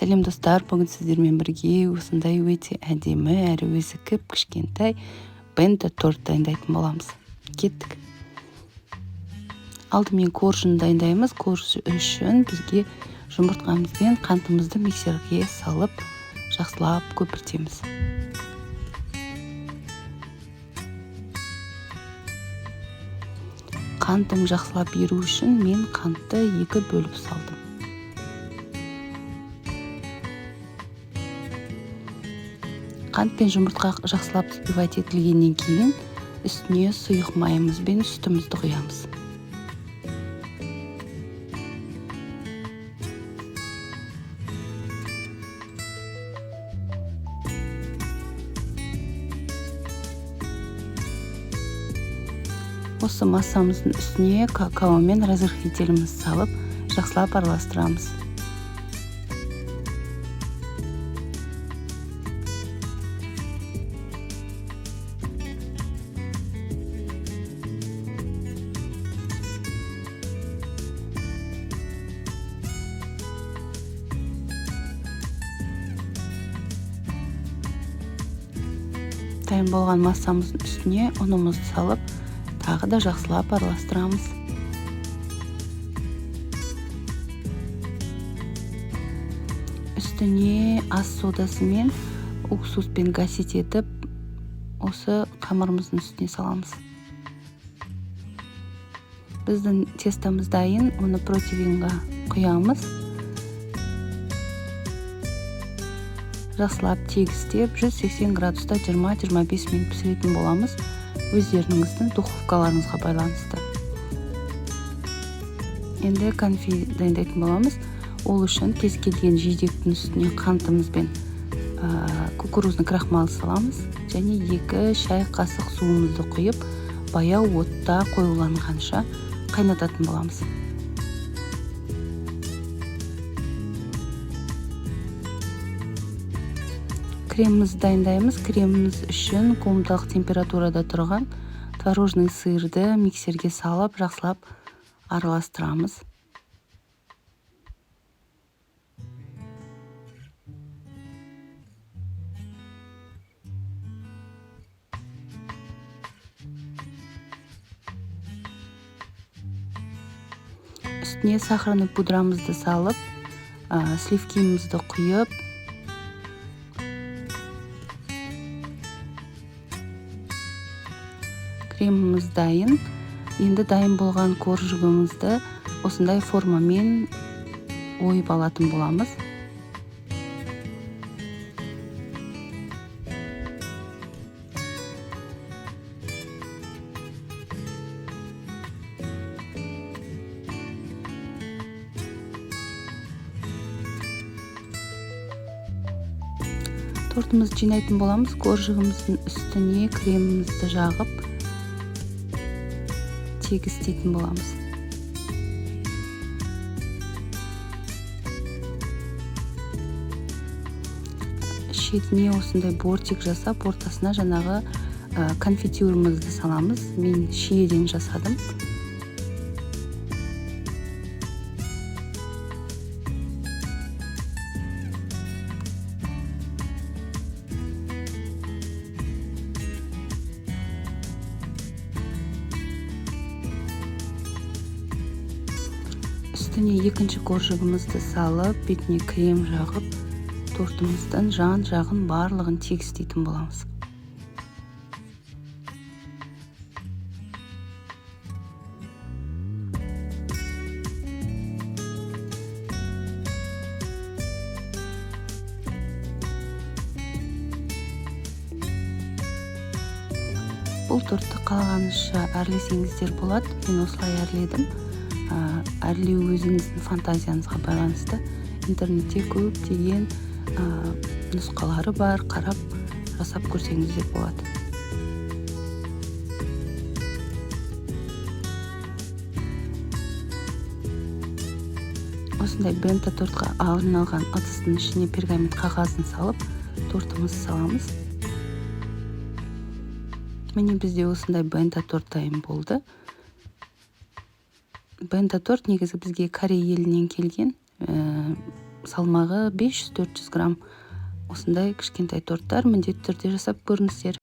Сәлем достар, бүгін сіздермен бірге осындай өте әдемі әрі өзі кішкентай бента торт дайындайтын боламыз. Кеттік. Алдымен коржын дайындаймыз. Корж үшін бізге жұмыртқамыз бен қантымызды миксерге салып, жақсылап көпіртеміз. Қантым жақсылап еру үшін мен қантты 2 бөліп салдым. Қант пен жұмыртқа жақсылап взбивать етілгеннен кейін үстіне сұйық майымыз бен сүтімізді құямыз. Осы массамыздың үстіне какао мен разрыхлителімізді салып, жақсылап араластырамыз. Дайын болған массамыздың үстіне ұнымызды салып, тағы да жақсылап араластырамыз. Үстіне ас содасы мен уксуспен гасить етіп, осы қамырымыздың үстіне саламыз. Біздің тестамыз дайын, оны противенға құямыз. Жақсылап тегістеп 180 градуста 20-25 минут пісіретін боламыз. Өздеріңіздің духовкаларыңызға байланысты. Енді конфи дайындайтын боламыз. Ол үшін кез келген жидектің үстіне қантымыз бен кукурузный крахмал саламыз. Және 2 шай қасық суымызды құйып, баяу отта қоюланғанша қайнататын боламыз. Кремімізді дайындаймыз. Креміміз үшін комнаталық температурада тұрған творожный сырды миксерге салып, жақсылап араластырамыз. Үстіне сахарный пудрамызды салып, сливкимізді құйып, креміміз дайын. Енді дайын болған коржығымызды осындай формамен ойып алатын боламыз. Тортымызды жинайтын боламыз. Коржығымыздың үстіне кремімізді жағып, тегістейтін боламыз. Шетіне осындай бортик жасап, ортасына жаңағы конфитюрімізді саламыз. Мен шиеден жасадым. Үстіне екінші коржығымызды салып, бетіне крем жағып, тортымыздың жан-жағын барлығын тегістейтін боламыз. Бұл тортты қалағаныңызша әрлесеңіздер болады. Мен осылай әрледім. Әрлеу өзіңіздің фантазияңызға байланысты. Интернетте көптеген нұсқалары бар, қарап жасап көрсеңіздер болады. Осындай бента тортқа арналған ыдыстың ішіне пергамент қағазын салып, тортымызды саламыз. Міне бізде осындай бента торт дайын болды. Бента торт негізі бізге Корей елінен келген. салмағы 500-400 грамм осындай кішкентай торттар міндетті түрде жасап көріңіздер.